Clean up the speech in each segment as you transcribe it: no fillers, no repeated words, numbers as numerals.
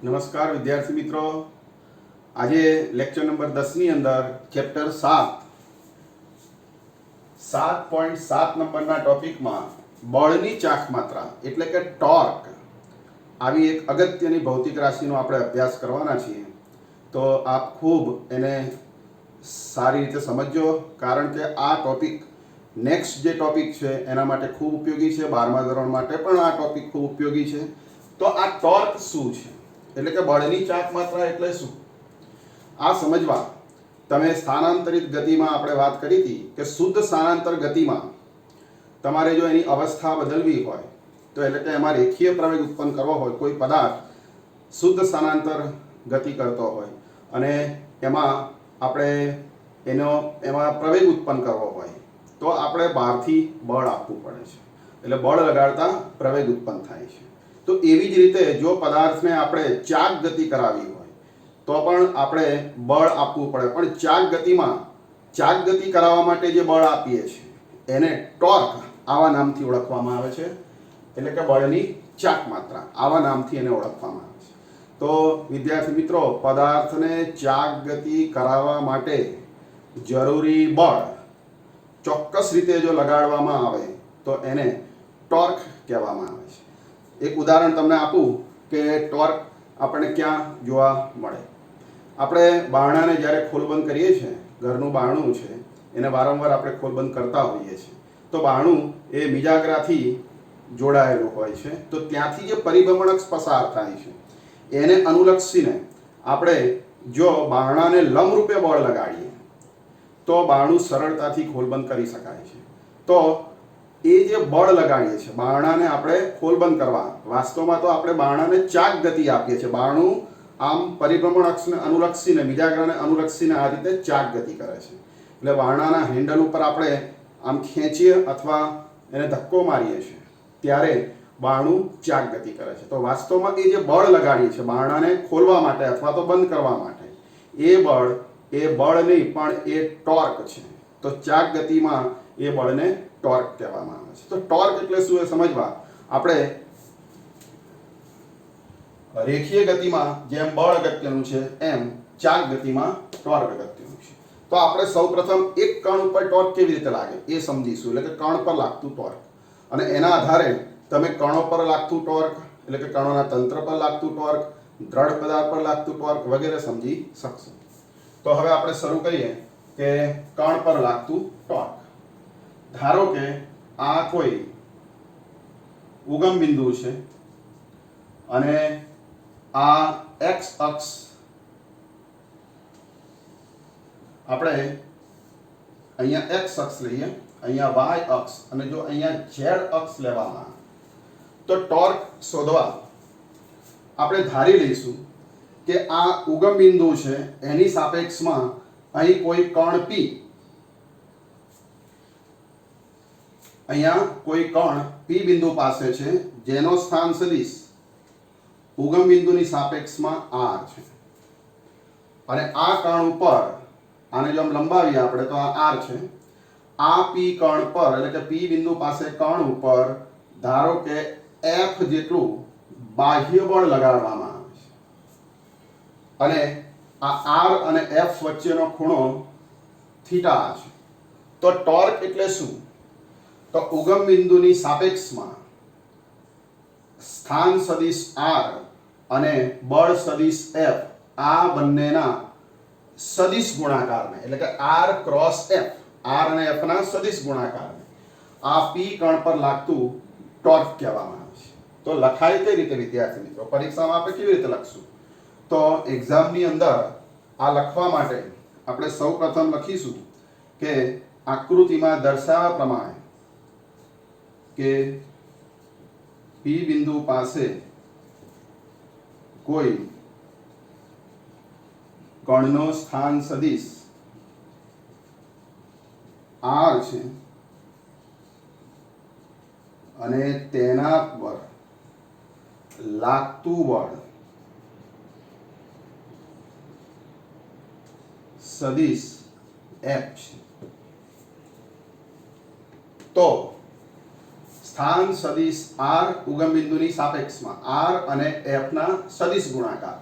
નમસ્કાર વિદ્યાર્થી મિત્રો, આજે લેક્ચર નંબર 10 ની અંદર ચેપ્ટર 7.7 નંબરના ટોપિકમાં બળની ચાક માત્રા એટલે કે ટોર્ક આવી એક અગત્યની ભૌતિક રાશિનો આપણે અભ્યાસ કરવાના છીએ. તો આપ ખૂબ એને સારી રીતે સમજજો, કારણ કે આ ટોપિક નેક્સ્ટ જે ટોપિક છે એના માટે ખૂબ ઉપયોગી છે. 12મા ધોરણ માટે પણ આ ટોપિક ખૂબ ઉપયોગી છે. તો આ ટોર્ક શું છે એટલે કે બળની ચાક માત્રા એટલે શું, આ સમજવા તમે સ્થાનાંતરિત ગતિમાં આપણે વાત કરી હતી કે શુદ્ધ સ્થાનાંતર ગતિમાં તમારે જો એની અવસ્થા બદલવી હોય તો એટલે કે એમાં રેખીય પ્રવેગ ઉત્પન્ન કરવો હોય, કોઈ પદાર્થ શુદ્ધ સ્થાનાંતર ગતિ કરતો હોય અને એમાં આપણે એમાં પ્રવેગ ઉત્પન્ન કરવો હોય તો આપણે બહારથી બળ આપવું પડે છે. એટલે બળ લગાડતા પ્રવેગ ઉત્પન્ન થાય છે. તો એવી જ રીતે જો પદાર્થને આપણે ચાક ગતિ કરાવી હોય તો પણ આપણે બળ આપવું પડે. પણ ચાક ગતિ કરાવવા માટે જે બળ આપીએ છીએ એને ટોર્ક આવા નામથી ઓળખવામાં આવે છે. એટલે કે બળની ચાક માત્રા આવા નામથી એને ઓળખવામાં આવે છે. તો વિદ્યાર્થી મિત્રો, પદાર્થને ચાક ગતિ કરાવવા માટે જરૂરી બળ ચોક્કસ રીતે જો લગાડવામાં આવે તો એને ટોર્ક કહેવામાં આવે છે. એક ઉદાહરણ તમને આપું કે ટોર્ક આપણને ક્યાં જોવા મળે. આપણે બારણાને જ્યારે ખોલબંધ કરીએ છીએ, ઘરનું બારણું છે એને વારંવાર આપણે ખોલબંધ કરતા હોઈએ છીએ, તો બારણું એ મિજાગરાથી જોડાયેલું હોય છે. તો ત્યાંથી જે પરિભ્રમણ અક્ષ પસાર થાય છે એને અનુલક્ષીને આપણે જો બારણાને લંબરૂપે બળ લગાડીએ તો બારણું સરળતાથી ખોલબંધ કરી શકાય છે. તો એ જે બળ લગાડીએ છીએ બારણાને આપણે ખોલબંધ કરવા, વાસ્તવમાં તો આપણે બારણાને ચાક ગતિ આપીએ છીએ. બારણું આમ પરિભ્રમણ અક્ષને અનુલક્ષીને, મિજાગ્રાને અનુલક્ષીને આ રીતે ચાક ગતિ કરે છે. એટલે બારણાના હેન્ડલ ઉપર આપણે આમ ખેંચીએ અથવા એને ધક્કો મારીએ છીએ ત્યારે બારણું ચાક ગતિ કરે છે. તો વાસ્તવમાં એ જે બળ લગાડીએ છીએ બારણાને ખોલવા માટે અથવા તો બંધ કરવા માટે, એ બળ નહીં પણ એ ટોર્ક છે. તો ચાક ગતિમાં એ બળને ટોર્ક કહેવામાં આવે છે. તો ટોર્ક એટલે શું એ સમજવા આપણે રેખીય ગતિમાં જેમ બળ અગત્યનું છે એમ ચાક ગતિમાં ટોર્ક અગત્યનું છે. તો આપણે સૌપ્રથમ એક કણ ઉપર ટોર્ક કેવી રીતે લાગે એ સમજીશું. એટલે કે કણ પર લાગતું ટોર્ક, અને એના આધારે તમે કણો પર લાગતું ટોર્ક એટલે કે કણોના તંત્ર પર લાગતું ટોર્ક, દ્રઢ પદાર્થ પર લાગતું ટોર્ક વગેરે સમજી શકશો. તો હવે આપણે શરૂ કરીએ કે કણ પર લાગતું ટોર્ક. ધારો કે આ કોઈ ઉગમ બિંદુ છે અને આ એક્સ અક્ષ આપણે અહીંયા એક્સ અક્ષ લઈએ, અહીંયા વાય અક્ષ અને જો અહીંયા ઝેડ અક્ષ લેવામાં આવે તો ટોર્ક શોધવા આપણે ધારી લઈશું કે આ ઉગમ બિંદુ છે એની સાપેક્ષમાં અહીં કોઈ કણ P, અહીંયા કોઈ કણ P બિંદુ પાસે છે જેનો સ્થાન સદિશ ઉગમ બિંદુની સાપેક્ષમાં R છે. અને આ કણ ઉપર આને જો લંબાવીએ આપણે તો આ R છે. આ P કણ પર એટલે કે P બિંદુ પાસે કણ ઉપર ધારો કે F જેટલું બાહ્ય બળ લગાડવામાં આવે છે અને આ R અને F વચ્ચેનો ખૂણો થીટા છે. તો ટોર્ક એટલે શું? તો ઉગમ બિંદુની સાપેક્ષમાં સ્થાન સદિશ R અને બળ સદિશ F આ બંનેના સદિશ ગુણાકારને એટલે કે R ક્રોસ F, R અને F ના સદિશ ગુણાકારને આ P કણ પર લાગતું ટોર્ક કહેવામાં આવે છે. તો લખાય કઈ રીતે વિદ્યાર્થી મિત્રો? પરીક્ષામાં આપણે કેવી રીતે લખશું? તો એક્ઝામની અંદર આ લખવા માટે આપણે સૌપ્રથમ લખીશું કે આકૃતિમાં દર્શાવ્યા પ્રમાણે કે P બિંદુ પાસે કોઈ કણનો સ્થાન સદિશ R છે અને તેના પર લાગતું બળ સદિશ F છે. તો સ્થાન સદિશ r ઉગમ બિંદુની સાપેક્ષમાં r અને f ના સદિશ ગુણાકાર.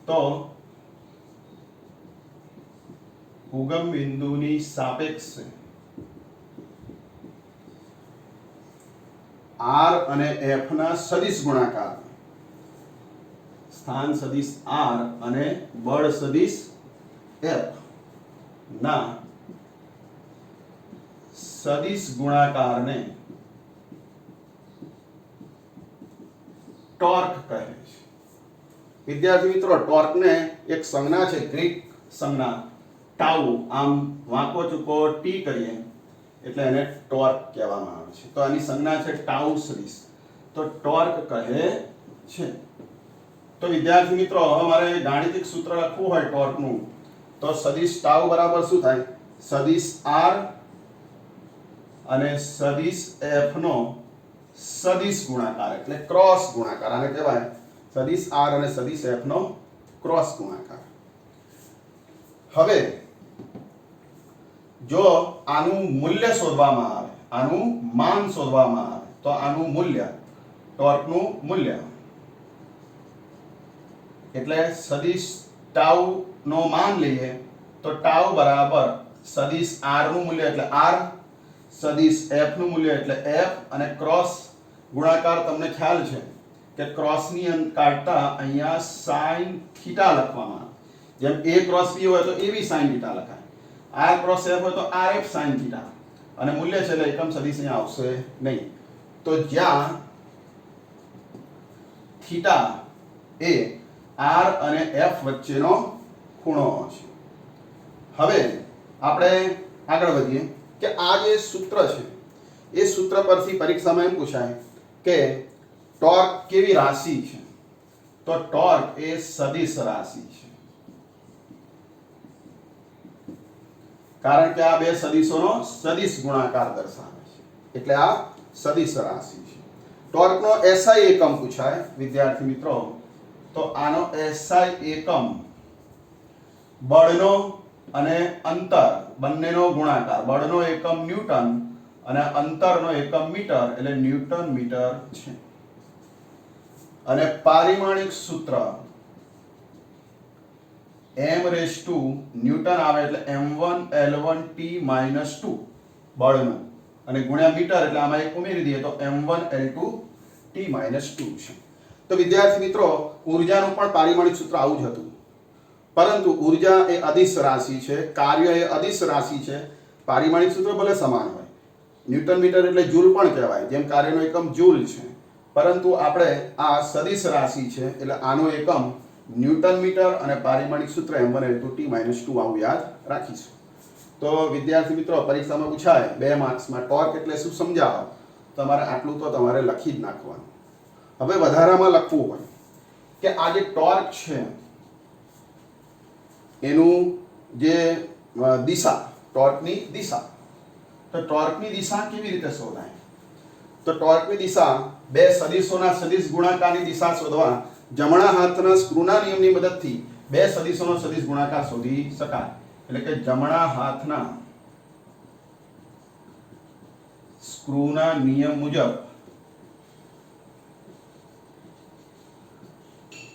તો ઉગમ બિંદુની સાપેક્ષે r અને f ના સદિશ ગુણાકાર, સ્થાન સદિશ r અને બળ સદિશ f ના સદિશ ગુણાકારને ટોર્ક કહે છે. વિદ્યાર્થી મિત્રો, ટોર્કને એક સંજ્ઞા છે, ગ્રીક સંજ્ઞા ટાઉ, આમ વાંકો ચૂકો ટી કરીએ એટલે એને ટોર્ક કહેવામાં આવે છે. તો આની સંજ્ઞા છે ટાઉ સદિશ, તો ટોર્ક કહે છે. તો વિદ્યાર્થી મિત્રો, હવે મારે ગાણિતિક સૂત્ર લખવું હોય ટોર્કનું, તો સદિશ ટાઉ બરાબર શું થાય? સદિશ r અને સદિશ f નો સદિશ ગુણાકાર એટલે ક્રોસ ગુણાકાર. આને કહેવાય સદિશ r અને સદિશ f નો ક્રોસ ગુણાકાર. હવે જો આનું મૂલ્ય શોધવામાં આવે, આનું માન શોધવામાં આવે, તો આનું મૂલ્ય, ટોર્કનું મૂલ્ય એટલે સદિશ ટાઉ નો માન લઈએ તો ટાઉ બરાબર સદિશ r નું મૂલ્ય એટલે r, સદિશ f નું મૂલ્ય એટલે f, અને ક્રોસ ગુણાકાર તમને ખ્યાલ છે કે ક્રોસની અંત કાઢતા અહીંયા sin થીટા લખવામાં આવે. જેમ a ક્રોસ b હોય તો a b sin થીટા લખાય, r ક્રોસ f હોય તો r f sin થીટા, અને મૂલ્ય છે એટલે એકમ સદિશ અહીંયા આવશે નહીં. તો જ્યાં થીટા એ r અને f વચ્ચેનો ખૂણો છે. હવે આપણે આગળ વધીએ કે આ જે સૂત્ર છે એ સૂત્ર પરથી પરીક્ષામાં એમ પૂછાય કે ટોર્ક કેવી રાશિ છે? તો ટોર્ક એ સદિશ રાશિ છે, કારણ કે આ બે સદિશોનો સદિશ ગુણાકાર દર્શાવે છે, એટલે આ સદિશ રાશિ છે. ટોર્કનો SI એકમ પૂછાય વિદ્યાર્થી મિત્રો, તો આનો SI એકમ બળનો અને અંતર બંનેનો ગુણાકાર. બળનો એકમ ન્યૂટન અને અંતરનો એકમ મીટર એટલે ન્યૂટન મીટર છે. અને પારિમાણિક સૂત્ર m⁻² ન્યૂટન આવે એટલે m1 L1 T - 2 બળનું, અને ગુણ્યા મીટર એટલે આમાં એક ઉમેરી દઈએ તો m1 L2 T - 2 છે. તો વિદ્યાર્થી મિત્રો, ઊર્જાનું પણ પારિમાણિક સૂત્ર આવું જ હતું, પરંતુ ઊર્જા એ અદિશ રાશિ છે, કાર્ય એ અદિશ રાશિ છે. પારિમાણિક સૂત્ર ભલે સમાન હોય, ન્યૂટન મીટર એટલે જૂલ પણ કહેવાય, જેમ કાર્યનો એકમ જૂલ છે, પરંતુ આપણે આ સદિશ રાશિ છે એટલે આનો એકમ ન્યૂટન મીટર અને પારિમાણિક સૂત્ર m1 L2 T - 2 આવું યાદ રાખીશું. તો વિદ્યાર્થી મિત્રો, પરીક્ષામાં પૂછાય 2 માર્ક્સમાં ટોર્ક એટલે શું સમજાવો, તમારે આટલું તો તમારે લખી જ નાખવાનું. હવે વધારામાં લખવું હોય કે આ જે ટોર્ક છે એનું જે દિશા, ટોર્કની દિશા, તો ટોર્કની દિશા કેવી રીતે શોધાય? તો ટોર્કની દિશા બે સદિશોના સદિશ ગુણાકારની દિશા શોધવા જમણા હાથના સ્ક્રૂના નિયમની મદદથી બે સદિશોનો સદિશ ગુણાકાર શોધી શકાય. એટલે કે જમણા હાથના સ્ક્રૂના નિયમ મુજબ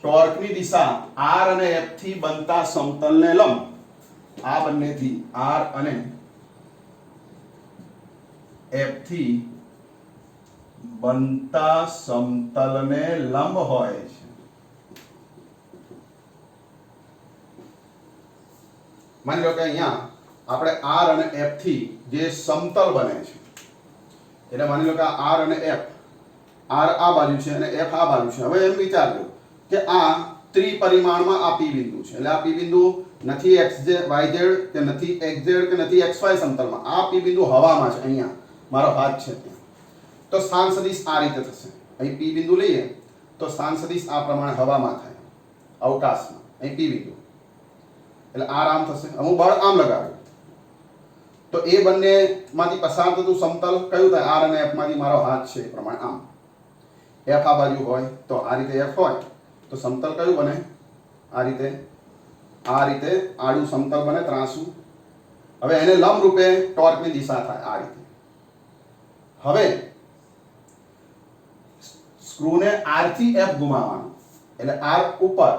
ટોર્કની દિશા r અને f થી બનતા સમતલને લંબ, આ બંનેથી r અને f થી બનતા સમતલને લંબ હોય છે. માની લો કે અહીંયા આપણે r અને f થી જે સમતલ બને છે, એટલે માની લો કે r અને f, r આ બાજુ છે અને f આ બાજુ છે. હવે એમ વિચારજો કે આ ત્રિપરિમાણમાં આ p બિંદુ છે, એટલે આ p બિંદુ નથી xz yz કે નથી xz કે નથી xy સમતલમાં, આ p બિંદુ હવામાં છે. અહીંયા મારો હાથ છે ત્યાં, તો સ્થાન સદિશ આ રીતે થશે. અહીં p બિંદુ લઈએ તો સ્થાન સદિશ આ પ્રમાણે હવામાં થાય, અવકાશમાં. અહીં p બિંદુ એટલે r આમ થશે. હું બળ આમ લગાવ્યું તો એ બંનેમાંથી પસાર થતું સમતલ કયું થાય? r અને f માંથી મારો હાથ છે એ પ્રમાણે આમ. f આ બાજુ હોય તો આ રીતે f હોય તો સમતલ કયું બને? આ રીતે આડું સમતલ બને, ત્રાંસુ. હવે એને લંબ રૂપે ટોર્કની દિશા થાય આ રીતે. હવે સ્ક્રૂને R થી F ઘુમાવવાનું, એટલે R ઉપર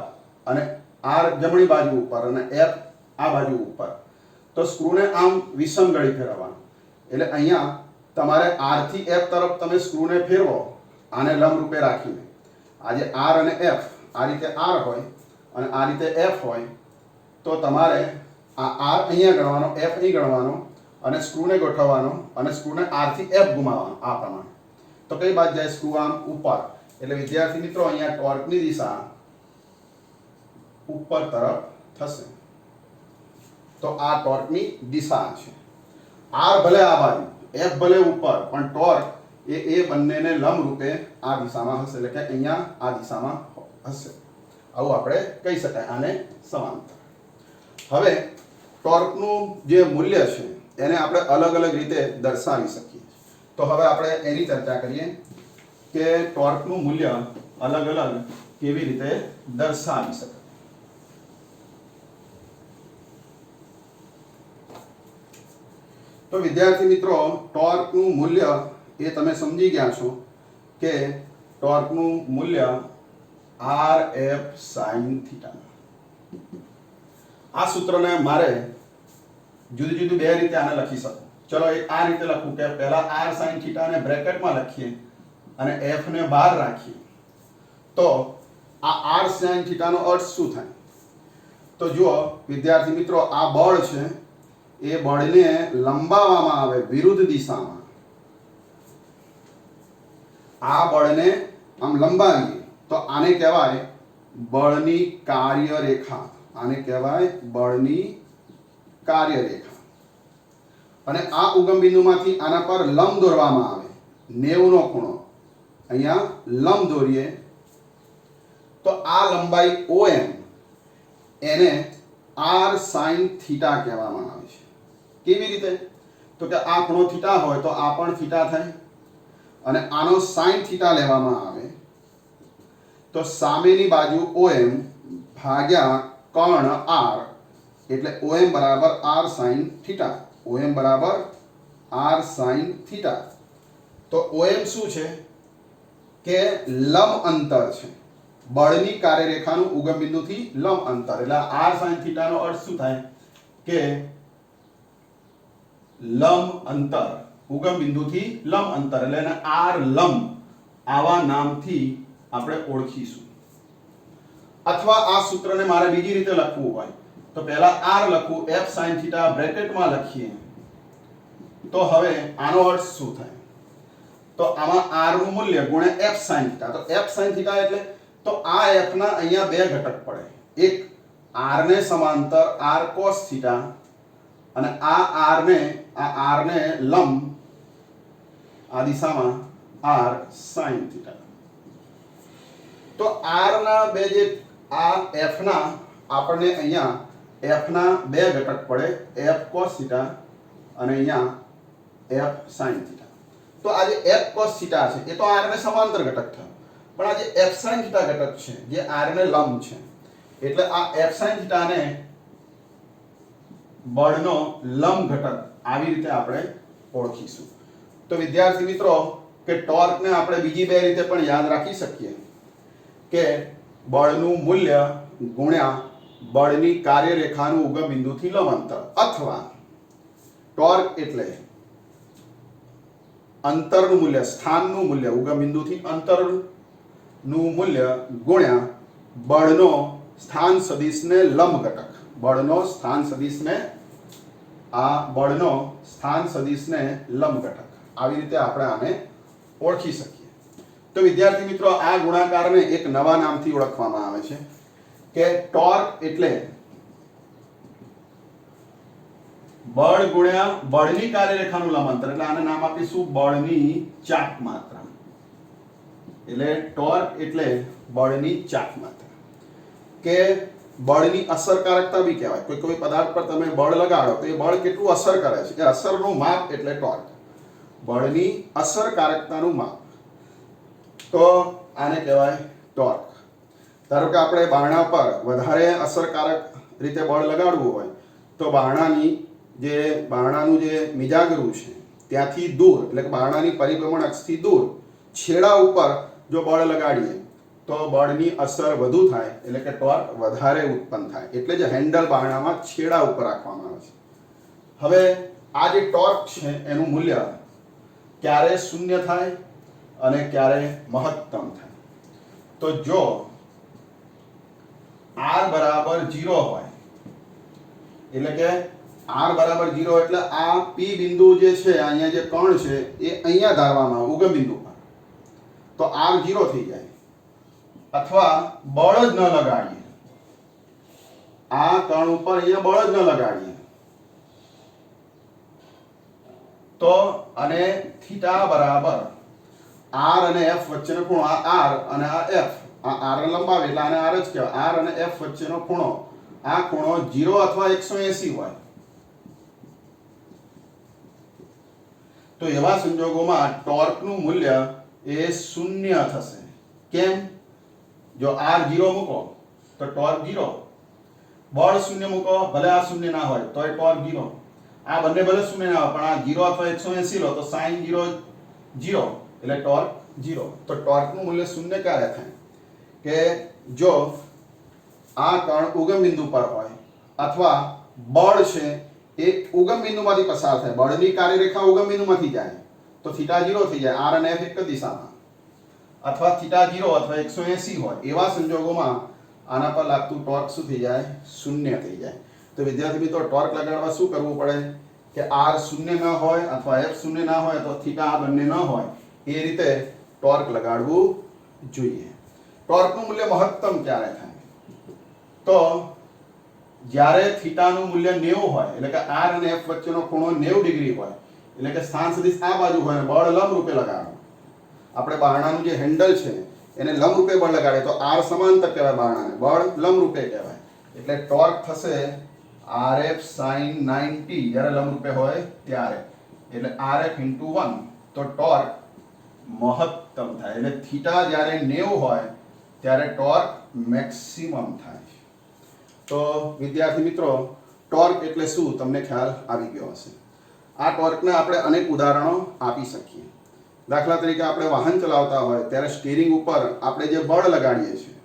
અને R જમણી બાજુ ઉપર અને F આ બાજુ ઉપર. તો સ્ક્રૂને આમ વિષમ ગળી ફેરવવાનું, એટલે અહીંયા તમારે R થી F તરફ તમે સ્ક્રૂને ફેરવો આને લંબ રૂપે રાખીને. આજે R અને F આ રીતે R હોય અને આ રીતે F હોય તો તમારે આ R અહીંયા ગણવાનો, F અહીં ગણવાનો અને સ્ક્રૂને ગોઠવવાનો અને સ્ક્રૂને R થી F ઘુમાવવાનો આ પ્રમાણે. તો કઈ બાજુ જાય? સ્ક્રૂ આમ ઉપર. એટલે વિદ્યાર્થી મિત્રો અહીંયા ટોર્કની દિશા ઉપર તરફ થશે. તો આ ટોર્કની દિશા છે. R ભલે આ બાજુ, F ભલે ઉપર, પણ ટોર્ક એ બંનેને લંબ રૂપે આ દિશામાં હશે, એટલે કે અહીંયા આ દિશામાં હશે. આવું આપણે કહી શકાય, આને સમાંતર. હવે ટોર્કનું જે મૂલ્ય છે એને આપણે અલગ અલગ રીતે દર્શાવી શકીએ. તો હવે આપણે એની ચર્ચા કરીએ કે ટોર્કનું મૂલ્ય અલગ અલગ કેવી રીતે દર્શાવી શકાય. તો વિદ્યાર્થી મિત્રો, ટોર્કનું મૂલ્ય એ તમે સમજી ગયા છો કે ટોર્કનું મૂલ્ય RF sin થીટા. આ સૂત્રને મારે જુદી જુદી બે રીતે આને લખી શકું. ચલો એક આ રીતે લખું કે પહેલા R sin થીટા ને બ્રેકેટમાં લખીએ અને F ને બહાર રાખીએ. તો આ R sin થીટા નો અર્થ શું થાય? તો જુઓ વિદ્યાર્થી મિત્રો, આ બળ છે એ બળને લંબાવવામાં આવે વિરુદ્ધ દિશામાં. આ બળને આમ લંબાવીએ તો આને કહેવાય બળની કાર્યરેખા. આને કહેવાય બળની કાર્યરેખા. અને આ ઉગમ બિંદુમાંથી આના પર લંબ દોરવામાં આવે 90 નો ખૂણો. અહીંયા લંબ દોરીએ તો આ લંબાઈ OM એને R sin થીટા કહેવામાં આવે છે. કેવી રીતે? તો કે આ ખૂણો થીટા હોય તો આ પણ થીટા થાય અને આનો sin થીટા લેવામાં આવે તો સામેની બાજુ OM ભાગ્યા કર્ણ R, એટલે OM બરાબર R sin થીટા. OM બરાબર R sin થીટા. તો OM શું છે કે લંબ અંતર છે. બળની કાર્યરેખાનું ઉગમ બિંદુથી લંબ અંતર. એટલે R sin થીટા નો અર્થ શું થાય કે લંબ અંતર, ઉગમ બિંદુથી લંબ અંતર, એટલે એને R લંબ આવા નામથી આપણે ઓળખીશું. અથવા આ સૂત્રને મારે બીજી રીતે લખવું હોય તો પહેલા R લખું, F sin થીટા બ્રેકેટમાં લખીએ તો હવે આનો અર્થ શું થાય? તો આમાં R નું મૂલ્ય ગુણ્યા F sin થીટા. તો F sin થીટા એટલે તો આ F ના અહીંયા બે ઘટક પડે. એક R ને સમાંતર R cos થીટા અને આ R ને લંબ આ દિશામાં R sin થીટા. તો R ના બે જે આ F ના આપણને અહીંયા F ના બે ઘટક પડે, F cos થીટા અને અહીંયા F sin થીટા. તો આ જે F cos થીટા છે એ તો R ને સમાંતર ઘટક થયો, પણ આ જે F sin થીટા ઘટક છે જે R ને લંબ છે, એટલે આ F sin થીટા ને બળનો લંબ ઘટક આવી રીતે આપણે ઓળખીશું. તો વિદ્યાર્થી મિત્રો કે ટોર્કને આપણે બીજી બે રીતે પણ યાદ રાખી શકીએ કે બળનું મૂલ્ય ગુણ્યા બળની કાર્યરેખાનું ઉગમ બિંદુથી લંબ અંતર, અથવા ટોર્ક એટલે અંતરનું મૂલ્ય, સ્થાનનું મૂલ્ય, ઉગમ બિંદુથી અંતરનું મૂલ્ય ગુણ્યા બળનો સ્થાન સદિશને લંબ ઘટક. બળનો સ્થાન સદિશને લંબ ઘટક. આવી રીતે આપણે આને ઓળખી શકીએ. તો વિદ્યાર્થી મિત્રો, આ ગુણાકારને એક નવા નામથી ઓળખવામાં આવે છે કે ટોર્ક એટલે બળ ગુણ્યા બળની કાર્યરેખાનું લંબ અંતર. એટલે આને નામ આપીશું બળની ચાપ માત્રા. એટલે ટોર્ક એટલે બળની ચાપ માત્રા કે બળની અસરકારકતા બી કહેવાય. કોઈ પદાર્થ પર તમે બળ લગાડો તો એ બળ કેટલું અસર કરે છે એ અસરનું માપ એટલે ટોર્ક. બળની અસરકારકતાનું માપ, તો આને કહેવાય ટોર્ક. ધારો કે આપણે બારણા પર વધારે અસરકારક રીતે બળ લગાડવું હોય તો બારણાનું જે મિજાગરું છે ત્યાંથી દૂર, એટલે કે બારણાની પરિભ્રમણ અક્ષથી દૂર છેડા ઉપર જો બળ લગાડીએ તો બળની અસર વધુ થાય એટલે કે ટોર્ક વધારે ઉત્પન્ન થાય, એટલે જ હેન્ડલ બારણામાં છેડા ઉપર રાખવામાં આવે છે. હવે આ જે ટોર્ક છે એનું મૂલ્ય ક્યારે શૂન્ય થાય અને ક્યારે મહત્તમ થાય? તો જો r બરાબર 0 હોય એટલે કે r બરાબર 0 એટલે આ p બિંદુ જે છે, અહીંયા જે કણ છે એ અહીંયા ધારવામાં આવે ઉગમ બિંદુ પર, તો r 0 થઈ જાય. અથવા બળ જ ન લગાડીએ, આ કણ ઉપર અહીંયા બળ જ ન લગાડીએ તો, અને થીટા બરાબર r અને f વચ્ચેનો ખૂણો, આ r અને આ f, આ r ને લંબાવે એટલે આને r જ કહેવાય. r અને f વચ્ચેનો ખૂણો, આ ખૂણો 0 અથવા 180 હોય તો એવા સંજોગોમાં ટોર્કનું મૂલ્ય એ શૂન્ય થશે. કેમ? જો r 0 મૂકો તો ટોર્ક 0, બળ શૂન્ય મૂકો ભલે આ શૂન્ય ના હોય તો એ ટોર્ક 0, આ બંને ભલે શૂન્ય ના હોય પણ આ 0 અથવા 180 લો તો sin 0 0 એટલે ટોર્ક 0. તો ટોર્કનું મૂલ્ય શૂન્ય ક્યારે થાય? કે જો આ કણ ઉગમ બિંદુ પર હોય અથવા બળ છે એ ઉગમ બિંદુમાંથી પસાર થાય, બળની કાર્યરેખા ઉગમ બિંદુમાંથી જાય તો થીટા 0 થઈ જાય, r અને f એક જ દિશામાં, અથવા થીટા 0 અથવા 180 હોય એવા સંજોગોમાં આના પર લાગતું ટોર્ક શું થઈ જાય? શૂન્ય થઈ જાય. તો વિદ્યાર્થી મિત્રો, ટોર્ક લગાડવા શું કરવું પડે કે r શૂન્ય ન હોય અથવા f શૂન્ય ના હોય તો થીટા આ બંને ન હોય એ રીતે ટોર્ક લગાડવું જોઈએ. ટોર્કનું મૂલ્ય મહત્તમ ક્યારે થાય? તો જ્યારે થીટાનું મૂલ્ય 90 હોય એટલે કે r અને f વચ્ચેનો ખૂણો 90 ડિગ્રી હોય, એટલે કે સ્થાન સદિશ આ બાજુ હોય, બળ લંબ રૂપે લગાડો. આપણે બારણાનું જે હેન્ડલ છે એને લંબ રૂપે બળ લગાડે તો r સમાંતર કહેવાય, બારણાને બળ લંબ રૂપે કહેવાય. એટલે ટોર્ક થશે rf sin 90 જ્યારે લંબ રૂપે હોય ત્યારે, એટલે rf * 1 તો ટોર્ક મહત્તમ થાય. એટલે થીટા જ્યારે 90 હોય ત્યારે ટોર્ક મેક્સિમમ થાય. તો વિદ્યાર્થી મિત્રો, ટોર્ક એટલે શું તમને ખ્યાલ આવી ગયો હશે. આ ટોર્કના આપણે અનેક ઉદાહરણો આપી શકીએ. દાખલા તરીકે આપણે વાહન ચલાવતા હોય ત્યારે સ્ટીરિંગ ઉપર આપણે જે બળ લગાડીએ છીએ,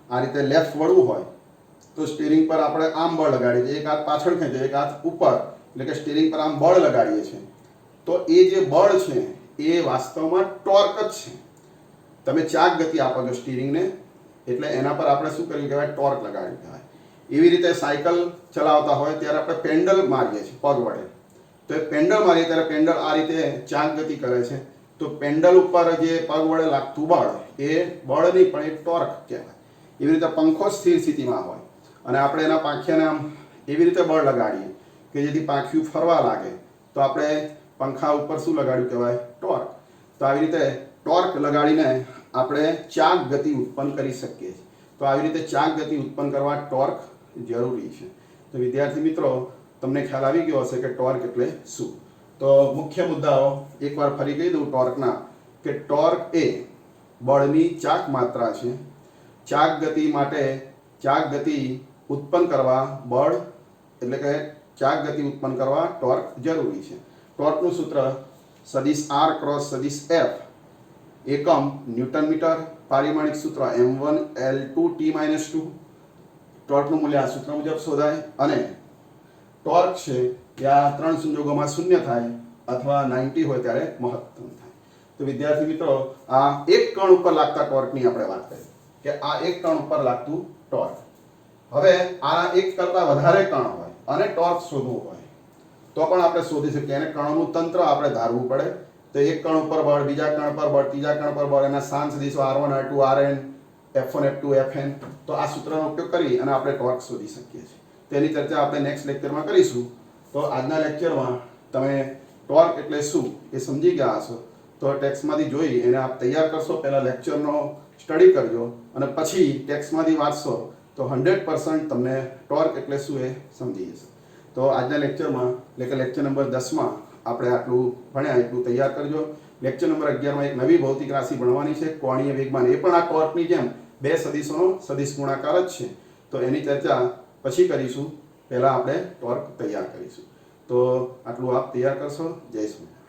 આ રીતે લેફ્ટ વળવું હોય તો સ્ટીરિંગ પર આપણે આમ બળ લગાડીએ છીએ, એક હાથ પાછળ ખેંચે એક હાથ ઉપર, એટલે કે સ્ટીરિંગ પર આમ બળ લગાડીએ છીએ તો એ જે બળ છે એ વાસ્તવમાં ટોર્ક જ છે. તમે ચાક ગતિ આપો છો સ્ટીરિંગને એટલે એના પર આપણે શું કર્યું કહેવાય? ટોર્ક લગાડ્યું કહેવાય. એવી રીતે સાયકલ ચલાવતા હોય ત્યારે આપણે પેન્ડલ મારીએ છીએ પગ વડે, તો એ પેન્ડલ મારીએ ત્યારે પેન્ડલ આ રીતે ચાક ગતિ કરે છે તો પેન્ડલ ઉપર જે પગ વડે લાગતું બળ એ બળ નહીં પણ એ ટોર્ક કહેવાય. એવી રીતે પંખો સ્થિર સ્થિતિમાં હોય અને આપણે એના પાંખિયાને આમ એવી રીતે બળ લગાડીએ કે જેથી પાંખિયું ફરવા લાગે તો આપણે પંખા ઉપર શું લગાડ્યું કહેવાય? ટોર્ક. તો આવી રીતે ટોર્ક લગાડીને આપણે ચાક ગતિ ઉત્પન્ન કરી શકીએ છીએ. તો આવી રીતે ચાક ગતિ ઉત્પન્ન કરવા ટોર્ક જરૂરી છે. તો વિદ્યાર્થી મિત્રો, તમને ખ્યાલ આવી ગયો હશે કે ટોર્ક એટલે શું. તો મુખ્ય મુદ્દાઓ એકવાર ફરી કહી દઉં ટોર્કના, કે ટોર્ક એ બળની ચાક માત્રા છે. ચાક ગતિ માટે ચાક ગતિ ઉત્પન્ન કરવા બળ એટલે કે ચાક ગતિ ઉત્પન્ન કરવા ટોર્ક જરૂરી છે. ટોર્કનું સૂત્ર સદિશ r ક્રોસ સદિશ f, એકમ ન્યૂટન મીટર, પારિમાણિક સૂત્ર m1 L2 T-2. ટોર્કનું મૂલ્ય આ સૂત્ર મુજબ શોધાય અને ટોર્ક છે કે આ ત્રણ સંજોગોમાં શૂન્ય થાય અથવા 90 હોય ત્યારે મહત્તમ થાય. તો વિદ્યાર્થી મિત્રો, આ એક કણ ઉપર લાગતા ટોર્કની આપણે વાત કરી કે આ એક કણ ઉપર લાગતું ટોર્ક. હવે આના એક કરતાં વધારે કણ હોય અને ટોર્ક શોધવું હોય તો પણ આપણે શોધી શકીએ. એને કણોનું તંત્ર આપણે ધારવું પડે. તો એક કણ ઉપર બળ, બીજા કણ પર બળ, ત્રીજા કણ પર બળ, એના સ્થાન સદિશો r1 r2 rn f1 f2 fn. તો આ સૂત્રનો ઉપયોગ કરી અને આપણે ટોર્ક શોધી શકીએ છીએ. તેની ચર્ચા આપણે નેક્સ્ટ લેક્ચરમાં કરીશું. તો આજના લેક્ચરમાં તમે ટોર્ક એટલે શું એ સમજી ગયા હશો. તો ટેક્સ્ટમાંથી જોઈ એને આપ તૈયાર કરશો, પહેલાં લેક્ચરનો સ્ટડી કરજો અને પછી ટેક્સ્ટમાંથી વાંચશો તો 100% તમને ટોર્ક એટલે શું એ સમજી જશે. તો આજના લેક્ચરમાં એટલે કે લેક્ચર નંબર 10માં આપણે આટલું ભણ્યા એટલું તૈયાર કરજો. લેક્ચર નંબર 11માં એક નવી ભૌતિક રાશિ ભણવાની છે, કોણીય વેગમાન. એ પણ આ ટોર્કની જેમ બે સદિશોનો સદિશ ગુણાકાર જ છે. તો એની ચર્ચા પછી કરીશું. પહેલાં આપણે ટોર્ક તૈયાર કરીશું. તો આટલું આપ તૈયાર કરશો. જય શ્રી કૃષ્ણ.